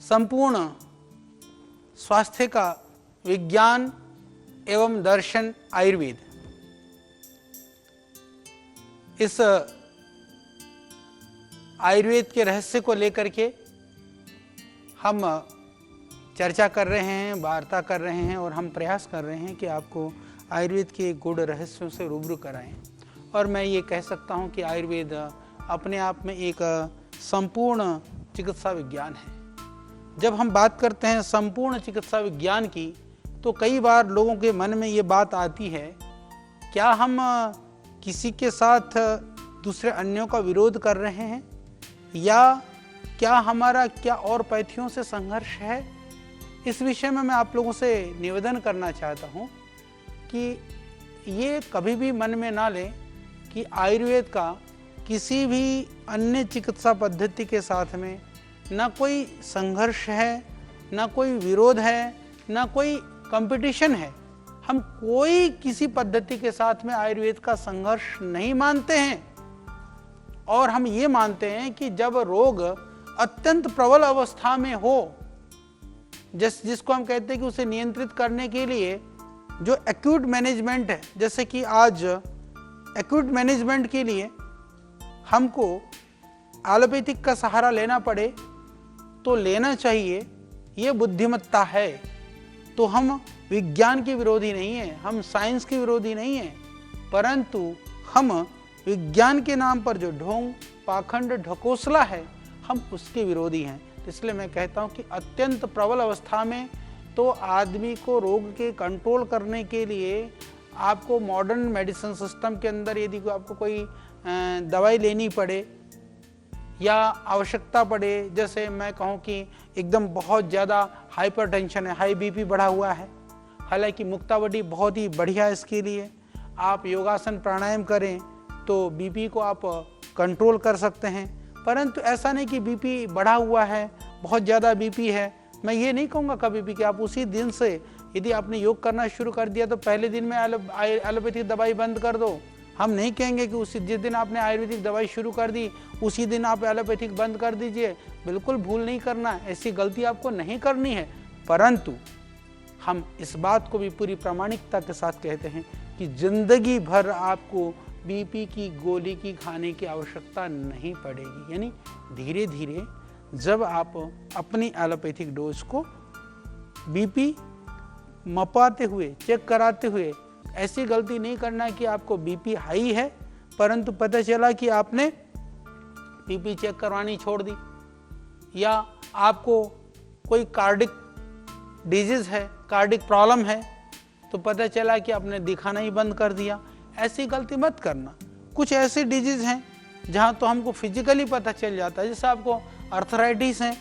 संपूर्ण स्वास्थ्य का विज्ञान एवं दर्शन आयुर्वेद, इस आयुर्वेद के रहस्य को लेकर के हम चर्चा कर रहे हैं, वार्ता कर रहे हैं और हम प्रयास कर रहे हैं कि आपको आयुर्वेद के गूढ़ रहस्यों से रूबरू कराएं। और मैं ये कह सकता हूँ कि आयुर्वेद अपने आप में एक संपूर्ण चिकित्सा विज्ञान है। जब हम बात करते हैं संपूर्ण चिकित्सा विज्ञान की, तो कई बार लोगों के मन में ये बात आती है, क्या हम किसी के साथ दूसरे अन्यों का विरोध कर रहे हैं, या क्या हमारा क्या और पैथियों से संघर्ष है। इस विषय में मैं आप लोगों से निवेदन करना चाहता हूँ कि ये कभी भी मन में ना लें कि आयुर्वेद का किसी भी अन्य चिकित्सा पद्धति के साथ में ना कोई संघर्ष है, ना कोई विरोध है, ना कोई कंपटीशन है। हम कोई किसी पद्धति के साथ में आयुर्वेद का संघर्ष नहीं मानते हैं, और हम ये मानते हैं कि जब रोग अत्यंत प्रबल अवस्था में हो, जिसको हम कहते हैं कि उसे नियंत्रित करने के लिए जो एक्यूट मैनेजमेंट है, जैसे कि आज एक्यूट मैनेजमेंट के लिए हमको एलोपैथिक का सहारा लेना पड़े तो लेना चाहिए, ये बुद्धिमत्ता है। तो हम विज्ञान के विरोधी नहीं हैं, हम साइंस के विरोधी नहीं हैं, परंतु हम विज्ञान के नाम पर जो ढोंग पाखंड ढकोसला है, हम उसके विरोधी हैं। तो इसलिए मैं कहता हूँ कि अत्यंत प्रबल अवस्था में तो आदमी को रोग के कंट्रोल करने के लिए आपको मॉडर्न मेडिसिन सिस्टम के अंदर यदि आपको कोई दवाई लेनी पड़े या आवश्यकता पड़े, जैसे मैं कहूँ कि एकदम बहुत ज़्यादा हाइपरटेंशन है, हाई बीपी बढ़ा हुआ है, हालांकि मुक्तावली बहुत ही बढ़िया है इसके लिए। आप योगासन प्राणायाम करें तो बीपी को आप कंट्रोल कर सकते हैं, परंतु ऐसा नहीं कि बीपी बढ़ा हुआ है, बहुत ज़्यादा बीपी है। मैं ये नहीं कहूँगा कभी भी कि आप उसी दिन से यदि आपने योग करना शुरू कर दिया तो पहले दिन में एलोपैथिक दवाई बंद कर दो। हम नहीं कहेंगे कि उसी जिस दिन आपने आयुर्वेदिक दवाई शुरू कर दी उसी दिन आप एलोपैथिक बंद कर दीजिए, बिल्कुल भूल नहीं करना है, ऐसी गलती आपको नहीं करनी है। परंतु हम इस बात को भी पूरी प्रामाणिकता के साथ कहते हैं कि जिंदगी भर आपको बीपी की गोली की खाने की आवश्यकता नहीं पड़ेगी। यानी धीरे धीरे जब आप अपनी एलोपैथिक डोज को बीपी मपाते हुए, चेक कराते हुए, ऐसी गलती नहीं करना कि आपको बीपी हाई है परंतु पता चला कि आपने बीपी चेक करवानी छोड़ दी, या आपको कोई कार्डिक डिजीज है, कार्डिक प्रॉब्लम है, तो पता चला कि आपने दिखाना ही बंद कर दिया। ऐसी गलती मत करना। कुछ ऐसे डिजीज हैं जहाँ तो हमको फिजिकली पता चल जाता है, जैसे आपको अर्थराइटिस है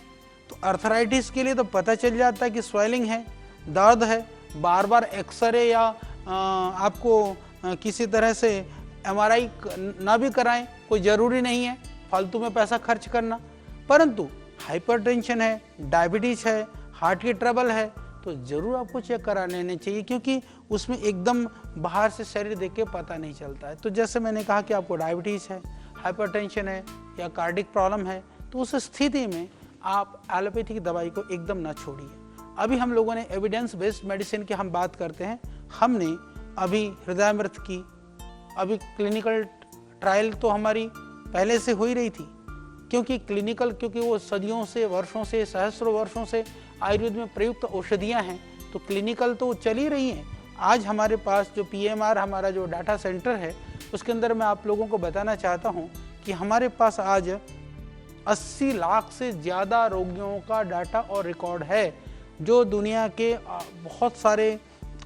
तो अर्थराइटिस के लिए तो पता चल जाता है कि स्वेलिंग है, दर्द है, बार बार एक्सरे या आपको किसी तरह से एमआरआई ना भी कराएं, कोई ज़रूरी नहीं है फालतू में पैसा खर्च करना। परंतु हाइपरटेंशन है, डायबिटीज़ है, हार्ट की ट्रबल है, तो ज़रूर आपको चेक करा लेने चाहिए, क्योंकि उसमें एकदम बाहर से शरीर देख के पता नहीं चलता है। तो जैसे मैंने कहा कि आपको डायबिटीज़ है, हाइपरटेंशन है या कार्डिक प्रॉब्लम है, तो उस स्थिति में आप एलोपैथिक दवाई को एकदम ना छोड़िए। अभी हम लोगों ने एविडेंस बेस्ड मेडिसिन की हम बात करते हैं। हमने अभी हृदयामृत की, अभी क्लिनिकल ट्रायल तो हमारी पहले से हो ही रही थी, क्योंकि वो सदियों से, वर्षों से, सहस्रों वर्षों से आयुर्वेद में प्रयुक्त औषधियाँ हैं, तो क्लिनिकल तो चल ही रही हैं। आज हमारे पास जो PMR हमारा जो डाटा सेंटर है, उसके अंदर मैं आप लोगों को बताना चाहता हूँ कि हमारे पास आज 80 लाख से ज़्यादा रोगियों का डाटा और रिकॉर्ड है, जो दुनिया के बहुत सारे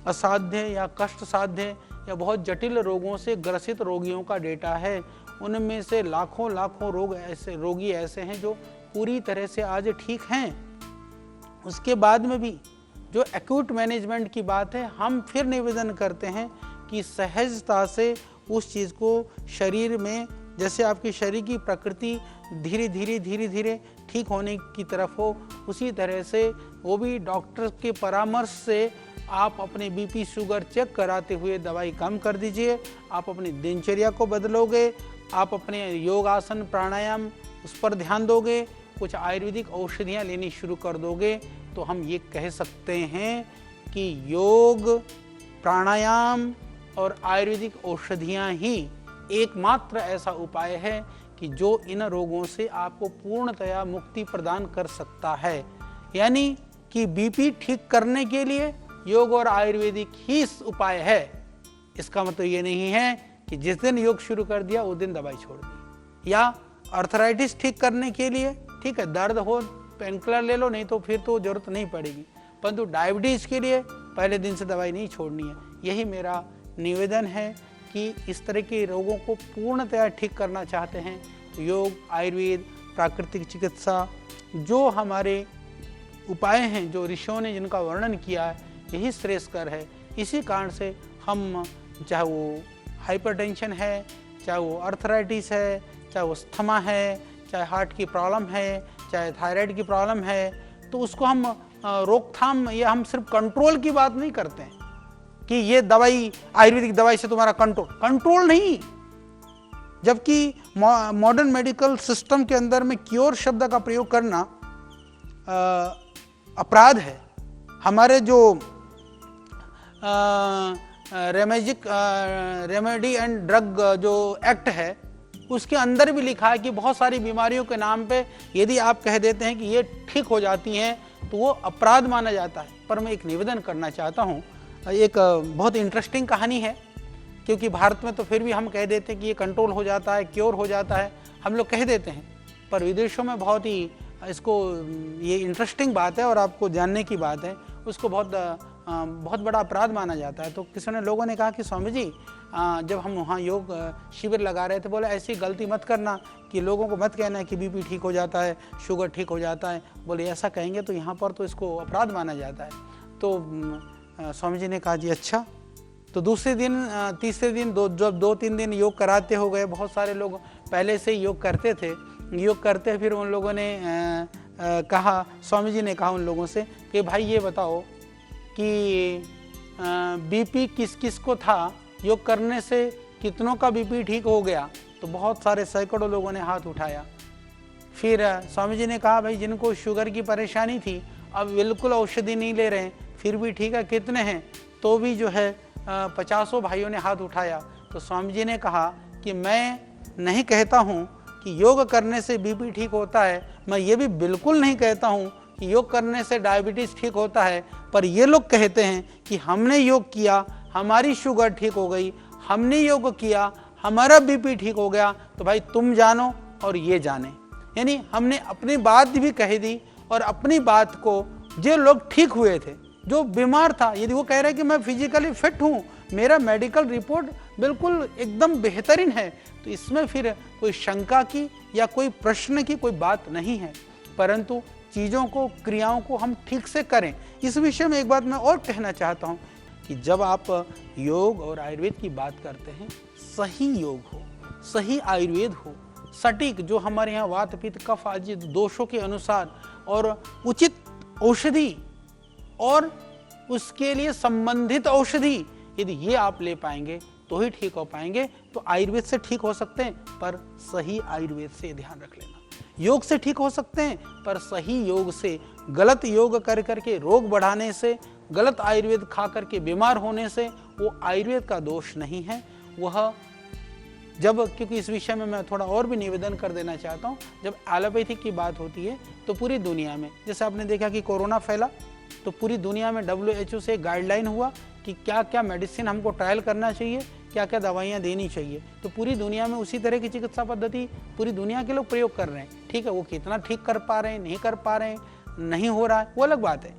असाध्य या कष्ट साध्य या बहुत जटिल रोगों से ग्रसित रोगियों का डेटा है। उनमें से लाखों लाखों रोगी ऐसे हैं जो पूरी तरह से आज ठीक हैं। उसके बाद में भी जो एक्यूट मैनेजमेंट की बात है, हम फिर निवेदन करते हैं कि सहजता से उस चीज़ को शरीर में, जैसे आपकी शरीर की प्रकृति धीरे धीरे ठीक होने की तरफ हो, उसी तरह से वो भी डॉक्टर के परामर्श से आप अपने बीपी शुगर चेक कराते हुए दवाई कम कर दीजिए। आप अपनी दिनचर्या को बदलोगे, आप अपने योगासन प्राणायाम उस पर ध्यान दोगे, कुछ आयुर्वेदिक औषधियाँ लेनी शुरू कर दोगे तो हम ये कह सकते हैं कि योग, प्राणायाम और आयुर्वेदिक औषधियाँ ही एकमात्र ऐसा उपाय है कि जो इन रोगों से आपको पूर्णतया मुक्ति प्रदान कर सकता है। यानी कि बीपी ठीक करने के लिए योग और आयुर्वेदिक ही उपाय है। इसका मतलब ये नहीं है कि जिस दिन योग शुरू कर दिया उस दिन दवाई छोड़ दी। या अर्थराइटिस ठीक करने के लिए, ठीक है, दर्द हो पेनकिलर ले लो, नहीं तो फिर तो जरूरत नहीं पड़ेगी, परंतु डायबिटीज के लिए पहले दिन से दवाई नहीं छोड़नी है। यही मेरा निवेदन है कि इस तरह के रोगों को पूर्णतया ठीक करना चाहते हैं तो योग, आयुर्वेद, प्राकृतिक चिकित्सा, जो हमारे उपाय हैं, जो ऋषियों ने जिनका वर्णन किया है, यही श्रेष्ठकर है। इसी कारण से हम, चाहे वो हाइपरटेंशन है, चाहे वो अर्थराइटिस है, चाहे वो अस्थमा है, चाहे हार्ट की प्रॉब्लम है, चाहे थायराइड की प्रॉब्लम है, तो उसको हम रोकथाम, या हम सिर्फ कंट्रोल की बात नहीं करते हैं कि ये दवाई, आयुर्वेदिक दवाई से तुम्हारा कंट्रोल नहीं। जबकि मॉडर्न मेडिकल सिस्टम के अंदर में क्योर शब्द का प्रयोग करना अपराध है। हमारे जो रेमेडी एंड ड्रग जो एक्ट है उसके अंदर भी लिखा है कि बहुत सारी बीमारियों के नाम पे यदि आप कह देते हैं कि ये ठीक हो जाती हैं तो वो अपराध माना जाता है। पर मैं एक निवेदन करना चाहता हूँ, एक बहुत इंटरेस्टिंग कहानी है, क्योंकि भारत में तो फिर भी हम कह देते हैं कि ये कंट्रोल हो जाता है, क्योर हो जाता है, हम लोग कह देते हैं, पर विदेशों में बहुत ही इसको, ये इंटरेस्टिंग बात है और आपको जानने की बात है, उसको बहुत बड़ा अपराध माना जाता है। तो किसी ने, लोगों ने कहा कि स्वामी जी, जब हम वहाँ योग शिविर लगा रहे थे, बोले ऐसी गलती मत करना कि लोगों को मत कहना कि बीपी ठीक हो जाता है, शुगर ठीक हो जाता है, बोले ऐसा कहेंगे तो यहाँ पर तो इसको अपराध माना जाता है। तो स्वामी जी ने कहा जी अच्छा। तो दूसरे दिन, तीसरे दिन, जब 2-3 दिन योग कराते हो गए, बहुत सारे लोग पहले से ही योग करते थे, योग करते फिर उन लोगों ने कहा, स्वामी जी ने कहा उन लोगों से कि भाई ये बताओ कि बीपी किस किस को था, योग करने से कितनों का बीपी ठीक हो गया। तो बहुत सारे, सैकड़ों लोगों ने हाथ उठाया। फिर स्वामी जी ने कहा भाई जिनको शुगर की परेशानी थी, अब बिल्कुल औषधि नहीं ले रहे हैं, फिर भी ठीक है, कितने हैं? तो भी जो है 50 भाइयों ने हाथ उठाया। तो स्वामी जी ने कहा कि मैं नहीं कहता हूँ कि योग करने से बीपी ठीक होता है, मैं ये भी बिल्कुल नहीं कहता हूँ कि योग करने से डायबिटीज़ ठीक होता है, पर ये लोग कहते हैं कि हमने योग किया, हमारी शुगर ठीक हो गई, हमने योग किया, हमारा बीपी ठीक हो गया, तो भाई तुम जानो और ये जाने। यानी हमने अपनी बात भी कह दी और अपनी बात को, जो लोग ठीक हुए थे, जो बीमार था, यदि वो कह रहे हैं कि मैं फिजिकली फिट हूँ, मेरा मेडिकल रिपोर्ट बिल्कुल एकदम बेहतरीन है, तो इसमें फिर कोई शंका की या कोई प्रश्न की कोई बात नहीं है। परंतु चीज़ों को, क्रियाओं को हम ठीक से करें। इस विषय में एक बात मैं और कहना चाहता हूँ कि जब आप योग और आयुर्वेद की बात करते हैं, सही योग हो, सही आयुर्वेद हो, सटीक, जो हमारे यहाँ वात पित्त कफ आदि दोषों के अनुसार, और उचित औषधि और उसके लिए संबंधित औषधि, यदि ये आप ले पाएंगे तो ही ठीक हो पाएंगे। तो आयुर्वेद से ठीक हो सकते हैं, पर सही आयुर्वेद से ध्यान रख लेना। योग से ठीक हो सकते हैं, पर सही योग से, गलत योग कर करके रोग बढ़ाने से, गलत आयुर्वेद खा करके बीमार होने से वो आयुर्वेद का दोष नहीं है। वह जब, क्योंकि इस विषय में मैं थोड़ा और भी निवेदन कर देना चाहता हूँ, जब एलोपैथिक की बात होती है तो पूरी दुनिया में, जैसे आपने देखा कि कोरोना फैला तो पूरी दुनिया में WHO से गाइडलाइन हुआ कि क्या क्या मेडिसिन हमको ट्रायल करना चाहिए, क्या क्या दवाइयाँ देनी चाहिए। तो पूरी दुनिया में उसी तरह की चिकित्सा पद्धति पूरी दुनिया के लोग प्रयोग कर रहे हैं। ठीक है, वो कितना ठीक कर पा रहे हैं, नहीं कर पा रहे हैं, नहीं हो रहा है, वो अलग बात है।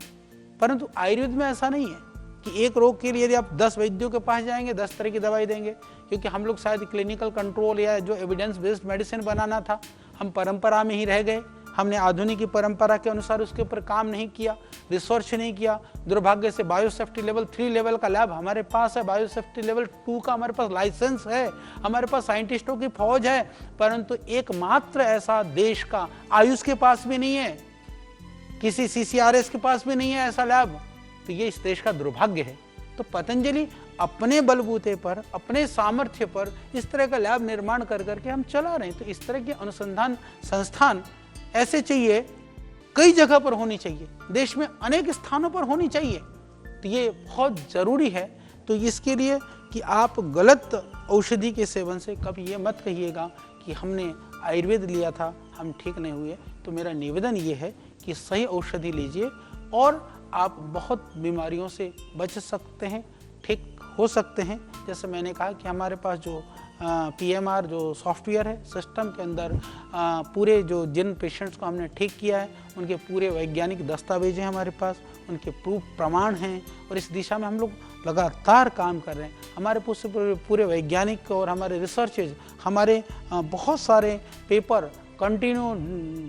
परंतु आयुर्वेद में ऐसा नहीं है कि एक रोग के लिए यदि आप 10 वैद्यों के पास जाएंगे 10 तरह की दवाई देंगे, क्योंकि हम लोग शायद क्लिनिकल कंट्रोल या जो एविडेंस बेस्ड मेडिसिन बनाना था, हम परंपरा में ही रह गए। हमने आधुनिक परंपरा के अनुसार उसके ऊपर काम नहीं किया, रिसर्च नहीं किया। दुर्भाग्य से बायोसेफ्टी लेवल 3 लेवल का लैब हमारे पास है, बायोसेफ्टी लेवल 2 का हमारे पास लाइसेंस है, हमारे पास साइंटिस्टों की फौज है, परंतु एकमात्र ऐसा देश का आयुष के पास भी नहीं है, किसी CCRS के पास भी नहीं है ऐसा लैब। तो ये इस देश का दुर्भाग्य है। तो पतंजलि अपने बलबूते पर, अपने सामर्थ्य पर इस तरह का लैब निर्माण कर करके हम चला रहे हैं। तो इस तरह के अनुसंधान संस्थान ऐसे चाहिए, कई जगह पर होनी चाहिए, देश में अनेक स्थानों पर होनी चाहिए। तो ये बहुत ज़रूरी है। तो इसके लिए कि आप गलत औषधि के सेवन से कभी ये मत कहिएगा कि हमने आयुर्वेद लिया था, हम ठीक नहीं हुए। तो मेरा निवेदन ये है कि सही औषधि लीजिए और आप बहुत बीमारियों से बच सकते हैं, ठीक हो सकते हैं। जैसे मैंने कहा कि हमारे पास जो PMR जो सॉफ्टवेयर है, सिस्टम के अंदर पूरे जो जिन पेशेंट्स को हमने ठीक किया है उनके पूरे वैज्ञानिक दस्तावेज हैं हमारे पास, उनके प्रूफ प्रमाण हैं और इस दिशा में हम लोग लगातार काम कर रहे हैं। हमारे पूरे वैज्ञानिक और हमारे रिसर्चेज, हमारे बहुत सारे पेपर कंटिन्यू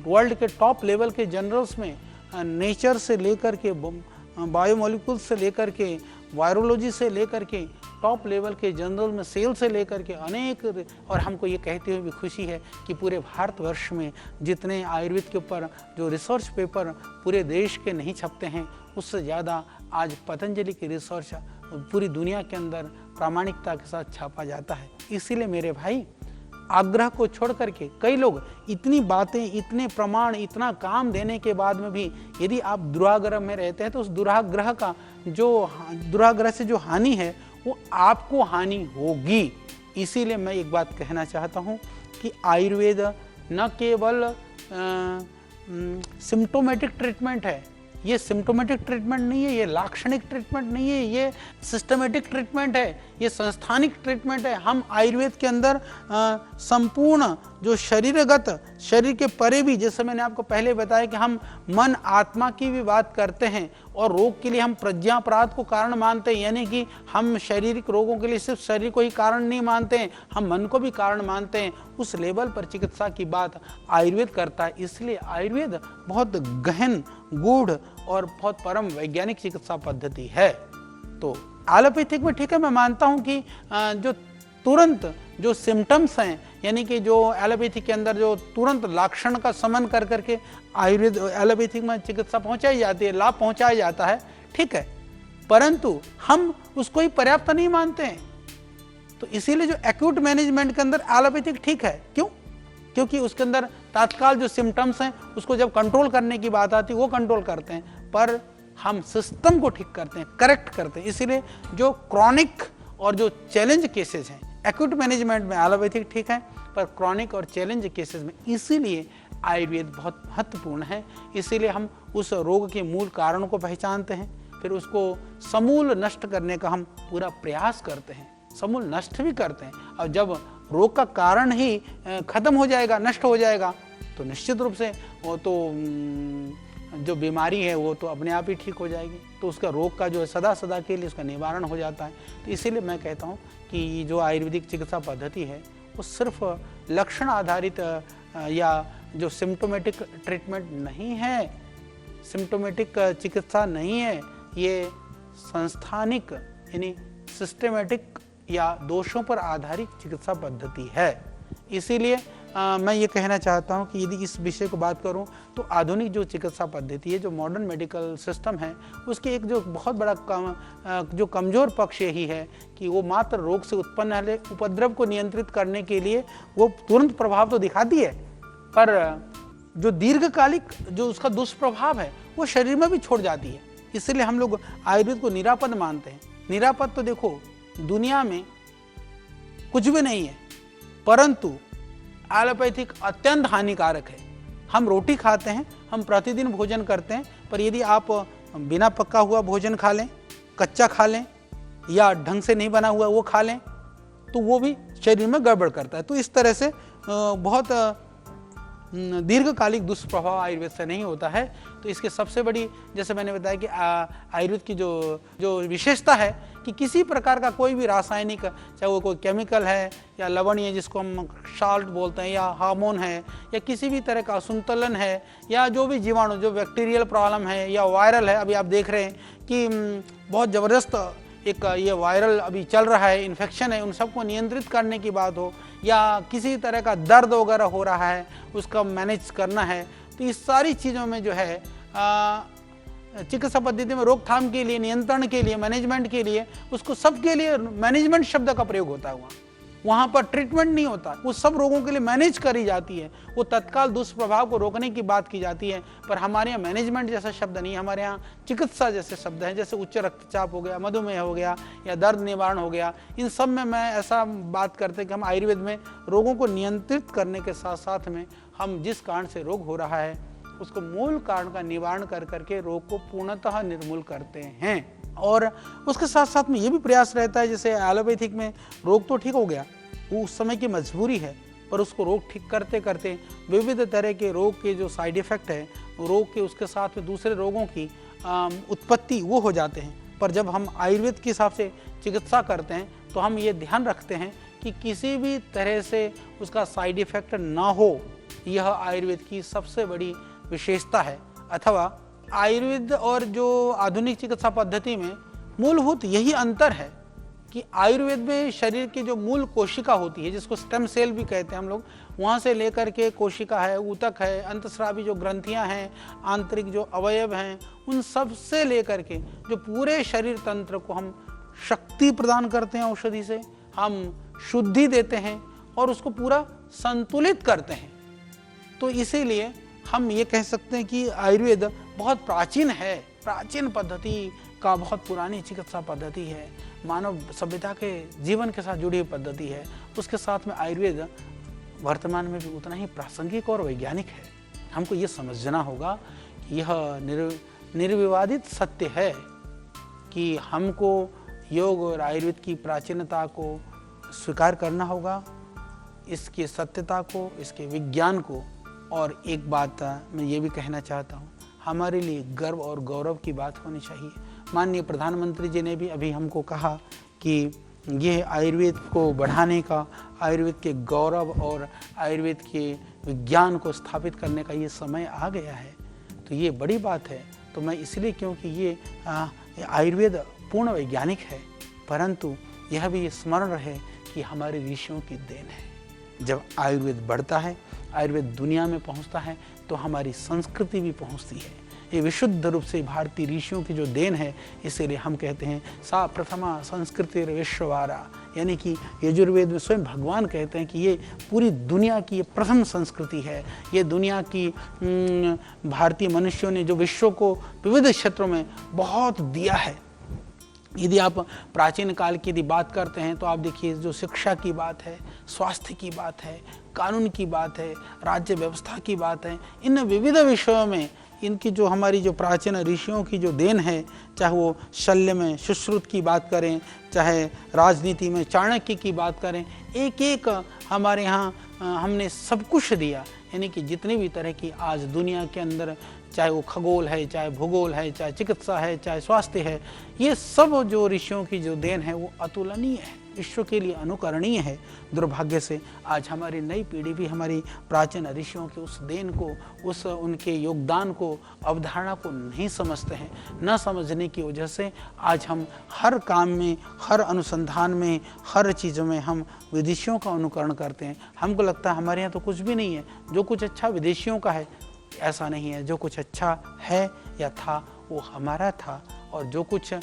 वर्ल्ड के टॉप लेवल के जर्नल्स में, नेचर से लेकर के बायोमोलिक्यूल्स से लेकर के वायरोलॉजी से लेकर के टॉप लेवल के जर्नल में, सेल से लेकर के अनेक, और हमको ये कहते हुए भी खुशी है कि पूरे भारतवर्ष में जितने आयुर्वेद के ऊपर जो रिसर्च पेपर पूरे देश के नहीं छपते हैं, उससे ज़्यादा आज पतंजलि की रिसर्च पूरी दुनिया के अंदर प्रामाणिकता के साथ छापा जाता है। इसीलिए मेरे भाई, आग्रह को छोड़ करके कई लोग इतनी बातें, इतने प्रमाण, इतना काम देने के बाद में भी यदि आप दुराग्रह में रहते हैं तो उस दुराग्रह से जो हानि है वो आपको हानि होगी। इसीलिए मैं एक बात कहना चाहता हूँ कि आयुर्वेद न केवल सिम्टोमेटिक ट्रीटमेंट है, ये सिम्टोमेटिक ट्रीटमेंट नहीं है, ये लाक्षणिक ट्रीटमेंट नहीं है, ये सिस्टमेटिक ट्रीटमेंट है, ये संस्थानिक ट्रीटमेंट है। हम आयुर्वेद के अंदर संपूर्ण जो शरीर के परे भी, जैसे मैंने आपको पहले बताया कि हम मन आत्मा की भी बात करते हैं और रोग के लिए हम प्रज्ञापराध को कारण मानते हैं, यानी कि हम शारीरिक रोगों के लिए सिर्फ शरीर को ही कारण नहीं मानते हैं, हम मन को भी कारण मानते हैं। उस लेवल पर चिकित्सा की बात आयुर्वेद करता है। इसलिए आयुर्वेद बहुत गहन, गूढ़ और बहुत परम वैज्ञानिक चिकित्सा पद्धति है। तो एलोपैथिक में ठीक है, मैं मानता हूं कि जो तुरंत जो सिम्टम्स हैं, यानी कि जो एलोपैथिक के अंदर जो तुरंत लक्षण का समन कर करके आयुर्वेद एलोपैथिक में चिकित्सा पहुंचाई जाती है, लाभ पहुंचाया जाता है, ठीक है, परंतु हम उसको ही पर्याप्त नहीं मानते हैं। तो इसीलिए जो एक्यूट मैनेजमेंट के अंदर एलोपैथिक ठीक है। क्यों? क्योंकि उसके अंदर तत्काल जो सिम्टम्स हैं उसको जब कंट्रोल करने की बात आती है वो कंट्रोल करते हैं, पर हम सिस्टम को ठीक करते हैं, करेक्ट करते हैं। इसीलिए जो क्रॉनिक और जो चैलेंज केसेस हैं, एक्यूट मैनेजमेंट में एलोपैथिक ठीक है, पर क्रॉनिक और चैलेंज केसेस में इसीलिए आयुर्वेद बहुत महत्वपूर्ण है। इसीलिए हम उस रोग के मूल कारणों को पहचानते हैं, फिर उसको समूल नष्ट करने का हम पूरा प्रयास करते हैं, समूल नष्ट भी करते हैं। और जब रोग का कारण ही खत्म हो जाएगा, नष्ट हो जाएगा, तो निश्चित रूप से वो तो जो बीमारी है वो तो अपने आप ही ठीक हो जाएगी। तो उसका रोग का जो सदा सदा के लिए उसका निवारण हो जाता है। तो इसीलिए मैं कहता हूँ कि जो आयुर्वेदिक चिकित्सा पद्धति है वो सिर्फ लक्षण आधारित या जो सिम्टोमेटिक ट्रीटमेंट नहीं है, सिम्टोमेटिक चिकित्सा नहीं है, ये संस्थानिक यानी सिस्टमेटिक या दोषों पर आधारित चिकित्सा पद्धति है। इसीलिए मैं ये कहना चाहता हूँ कि यदि इस विषय को बात करूँ तो आधुनिक जो चिकित्सा पद्धति है, जो मॉडर्न मेडिकल सिस्टम है, उसके एक जो बहुत बड़ा जो कमज़ोर पक्ष यही है कि वो मात्र रोग से उत्पन्न वाले उपद्रव को नियंत्रित करने के लिए वो तुरंत प्रभाव तो दिखाती है, पर जो दीर्घकालिक जो उसका दुष्प्रभाव है वो शरीर में भी छोड़ जाती है। इसलिए हम लोग आयुर्वेद को निरापद मानते हैं। निरापद तो देखो दुनिया में कुछ भी नहीं है, परंतु एलोपैथिक अत्यंत हानिकारक है। हम रोटी खाते हैं, हम प्रतिदिन भोजन करते हैं, पर यदि आप बिना पका हुआ भोजन खा लें, कच्चा खा लें या ढंग से नहीं बना हुआ वो खा लें, तो वो भी शरीर में गड़बड़ करता है। तो इस तरह से बहुत दीर्घकालिक दुष्प्रभाव आयुर्वेद से नहीं होता है। तो इसके सबसे बड़ी, जैसे मैंने बताया कि आयुर्वेद की जो विशेषता है कि किसी प्रकार का कोई भी रासायनिक, चाहे वो कोई केमिकल है या लवणीय जिसको हम साल्ट बोलते हैं, या हार्मोन है, या किसी भी तरह का असंतुलन है, या जो भी जीवाणु, जो बैक्टीरियल प्रॉब्लम है या वायरल है, अभी आप देख रहे हैं कि बहुत ज़बरदस्त एक ये वायरल अभी चल रहा है, इन्फेक्शन है, उन सबको नियंत्रित करने की बात हो, या किसी तरह का दर्द वगैरह हो रहा है उसका मैनेज करना है, तो इस सारी चीज़ों में जो है चिकित्सा पद्धति में रोकथाम के लिए, नियंत्रण के लिए, मैनेजमेंट के लिए, उसको सबके लिए मैनेजमेंट शब्द का प्रयोग होता हुआ। वहाँ पर ट्रीटमेंट नहीं होता, वो सब रोगों के लिए मैनेज करी जाती है, वो तत्काल दुष्प्रभाव को रोकने की बात की जाती है। पर हमारे यहाँ मैनेजमेंट जैसा शब्द नहीं, हमारे यहाँ चिकित्सा जैसे शब्द हैं, जैसे उच्च रक्तचाप हो गया, मधुमेह हो गया या दर्द निवारण हो गया। इन सब में मैं ऐसा बात करते कि हम आयुर्वेद में रोगों को नियंत्रित करने के साथ साथ में हम जिस कारण से रोग हो रहा है उसको मूल कारण का निवारण कर करके रोग को पूर्णतः निर्मूल करते हैं। और उसके साथ साथ में ये भी प्रयास रहता है, जैसे एलोपैथिक में रोग तो ठीक हो गया, वो उस समय की मजबूरी है, पर उसको रोग ठीक करते करते विविध तरह के रोग के जो साइड इफ़ेक्ट है, रोग के उसके साथ में दूसरे रोगों की उत्पत्ति वो हो जाते हैं। पर जब हम आयुर्वेद के हिसाब से चिकित्सा करते हैं तो हम ये ध्यान रखते हैं कि किसी भी तरह से उसका साइड इफ़ेक्ट ना हो। यह आयुर्वेद की सबसे बड़ी विशेषता है। अथवा आयुर्वेद और जो आधुनिक चिकित्सा पद्धति में मूलभूत यही अंतर है कि आयुर्वेद में शरीर की जो मूल कोशिका होती है, जिसको स्टेम सेल भी कहते हैं हम लोग, वहाँ से लेकर के कोशिका है, ऊतक है, अंतस्रावी जो ग्रंथियाँ हैं, आंतरिक जो अवयव हैं, उन सब से लेकर के जो पूरे शरीर तंत्र को हम शक्ति प्रदान करते हैं, औषधि से हम शुद्धि देते हैं और उसको पूरा संतुलित करते हैं। तो इसीलिए हम ये कह सकते हैं कि आयुर्वेद बहुत प्राचीन है, प्राचीन पद्धति का बहुत पुरानी चिकित्सा पद्धति है, मानव सभ्यता के जीवन के साथ जुड़ी हुई पद्धति है। उसके साथ में आयुर्वेद वर्तमान में भी उतना ही प्रासंगिक और वैज्ञानिक है। हमको ये समझना होगा कि यह निर्विवादित सत्य है कि हमको योग और आयुर्वेद की प्राचीनता को स्वीकार करना होगा, इसकी सत्यता को, इसके विज्ञान को। और एक बात मैं ये भी कहना चाहता हूँ, हमारे लिए गर्व और गौरव की बात होनी चाहिए। माननीय प्रधानमंत्री जी ने भी अभी हमको कहा कि यह आयुर्वेद को बढ़ाने का, आयुर्वेद के गौरव और आयुर्वेद के विज्ञान को स्थापित करने का ये समय आ गया है। तो ये बड़ी बात है। तो मैं इसलिए, क्योंकि ये आयुर्वेद पूर्ण वैज्ञानिक है, परंतु यह भी स्मरण रहे कि हमारे ऋषियों की देन है। जब आयुर्वेद बढ़ता है, आयुर्वेद दुनिया में पहुंचता है, तो हमारी संस्कृति भी पहुंचती है। ये विशुद्ध रूप से भारतीय ऋषियों की जो देन है, इसीलिए हम कहते हैं सा प्रथमा संस्कृति विश्ववारा, यानी कि यजुर्वेद में स्वयं भगवान कहते हैं कि ये पूरी दुनिया की ये प्रथम संस्कृति है। ये दुनिया की भारतीय मनुष्यों ने जो विश्व को विविध क्षेत्रों में बहुत दिया है। यदि आप प्राचीन काल की यदि बात करते हैं तो आप देखिए, जो शिक्षा की बात है, स्वास्थ्य की बात है, कानून की बात है, राज्य व्यवस्था की बात है, इन विविध विषयों में इनकी जो हमारी जो प्राचीन ऋषियों की जो देन है, चाहे वो शल्य में सुश्रुत की बात करें, चाहे राजनीति में चाणक्य की बात करें, एक एक हमारे यहाँ हमने सब कुछ दिया। यानी कि जितनी भी तरह की आज दुनिया के अंदर, चाहे वो खगोल है, चाहे भूगोल है, चाहे चिकित्सा है, चाहे स्वास्थ्य है, ये सब जो ऋषियों की जो देन है वो अतुलनीय है, विश्व के लिए अनुकरणीय है। दुर्भाग्य से आज हमारी नई पीढ़ी भी हमारी प्राचीन ऋषियों के उस देन को, उस उनके योगदान को, अवधारणा को नहीं समझते हैं। न समझने की वजह से आज हम हर काम में, हर अनुसंधान में, हर चीज़ों में हम विदेशियों का अनुकरण करते हैं। हमको लगता है हमारे यहाँ तो कुछ भी नहीं है, जो कुछ अच्छा विदेशियों का है। ऐसा नहीं है, जो कुछ अच्छा है या था वो हमारा था, और जो कुछ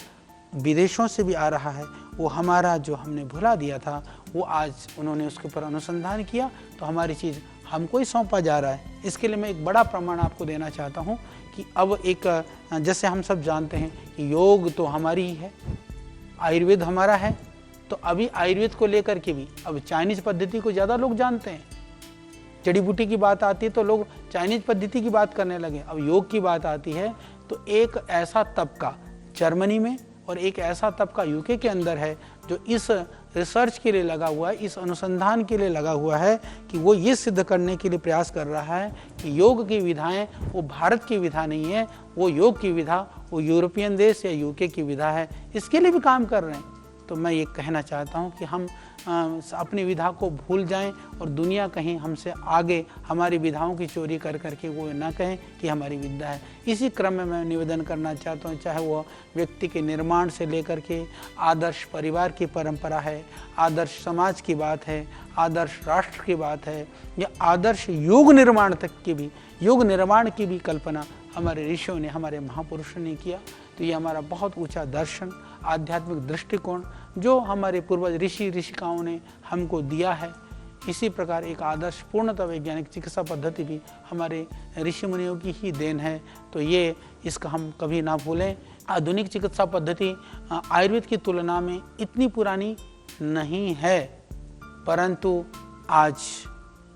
विदेशों से भी आ रहा है वो हमारा, जो हमने भुला दिया था, वो आज उन्होंने उसके ऊपर अनुसंधान किया तो हमारी चीज़ हमको ही सौंपा जा रहा है। इसके लिए मैं एक बड़ा प्रमाण आपको देना चाहता हूँ कि अब एक, जैसे हम सब जानते हैं कि योग तो हमारी ही है, आयुर्वेद हमारा है, तो अभी आयुर्वेद को लेकर के भी अब चाइनीज़ पद्धति को ज़्यादा लोग जानते हैं। जड़ी बूटी की बात आती है तो लोग चाइनीज पद्धति की बात करने लगे। अब योग की बात आती है तो एक ऐसा तबका जर्मनी में और एक ऐसा तबका यूके के अंदर है जो इस रिसर्च के लिए लगा हुआ है, इस अनुसंधान के लिए लगा हुआ है कि वो ये सिद्ध करने के लिए प्रयास कर रहा है कि योग की विधाएं वो भारत की विधा नहीं है, वो योग की विधा वो यूरोपियन देश या यूके की विधा है। इसके लिए भी काम कर रहे हैं। तो मैं ये कहना चाहता हूँ कि हम अपनी विधा को भूल जाएं और दुनिया कहीं हमसे आगे हमारी विधाओं की चोरी कर करके वो ना कहें कि हमारी विद्या है। इसी क्रम में मैं निवेदन करना चाहता हूँ, चाहे वो व्यक्ति के निर्माण से लेकर के आदर्श परिवार की परंपरा है, आदर्श समाज की बात है, आदर्श राष्ट्र की बात है, या आदर्श योग निर्माण तक की भी, योग निर्माण की भी कल्पना हमारे ऋषियों ने, हमारे महापुरुषों ने किया। तो ये हमारा बहुत ऊंचा दर्शन, आध्यात्मिक दृष्टिकोण जो हमारे पूर्वज ऋषि ऋषिकाओं ने हमको दिया है, इसी प्रकार एक आदर्श पूर्णतः वैज्ञानिक चिकित्सा पद्धति भी हमारे ऋषि मुनियों की ही देन है। तो ये इसका हम कभी ना भूलें। आधुनिक चिकित्सा पद्धति आयुर्वेद की तुलना में इतनी पुरानी नहीं है, परंतु आज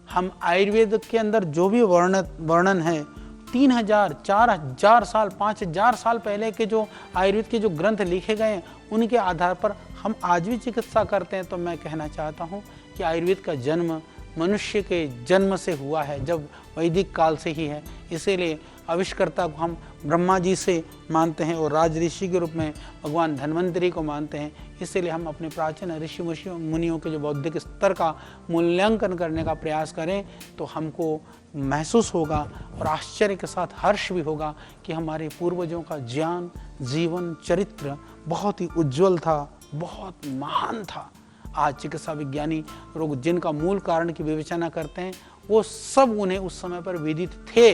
हम आयुर्वेद के अंदर जो भी वर्णन है 3000, 4000 साल, 5000 साल पहले के जो आयुर्वेद के जो ग्रंथ लिखे गए हैं, उनके आधार पर हम आज भी चिकित्सा करते हैं। तो मैं कहना चाहता हूँ कि आयुर्वेद का जन्म मनुष्य के जन्म से हुआ है, जब वैदिक काल से ही है। इसीलिए आविष्कर्ता को हम ब्रह्मा जी से मानते हैं और राज ऋषि के रूप में भगवान धन्वंतरी को मानते हैं। इसीलिए हम अपने प्राचीन ऋषि मुनियों के जो बौद्धिक स्तर का मूल्यांकन करने का प्रयास करें तो हमको महसूस होगा और आश्चर्य के साथ हर्ष भी होगा कि हमारे पूर्वजों का ज्ञान, जीवन, चरित्र बहुत ही उज्जवल था, बहुत महान था। आज चिकित्सा विज्ञानी रोग जिनका मूल कारण की विवेचना करते हैं, वो सब उन्हें उस समय पर विदित थे।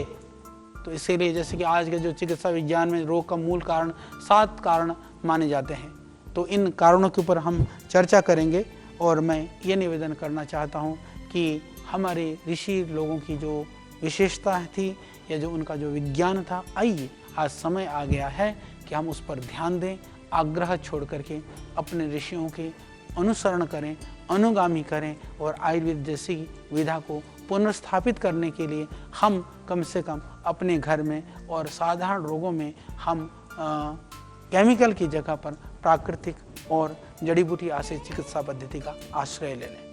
तो इसीलिए जैसे कि आज के जो चिकित्सा विज्ञान में रोग का मूल कारण 7 कारण माने जाते हैं, तो इन कारणों के ऊपर हम चर्चा करेंगे। और मैं ये निवेदन करना चाहता हूँ कि हमारे ऋषि लोगों की जो विशेषता थी या जो उनका जो विज्ञान था, आइए आज समय आ गया है कि हम उस पर ध्यान दें, आग्रह छोड़ करके अपने ऋषियों के अनुसरण करें, अनुगामी करें और आयुर्वेद जैसी विधा को पुनर्स्थापित करने के लिए हम कम से कम अपने घर में और साधारण रोगों में हम केमिकल की जगह पर प्राकृतिक और जड़ी बूटी आश्रित चिकित्सा पद्धति का आश्रय ले लें।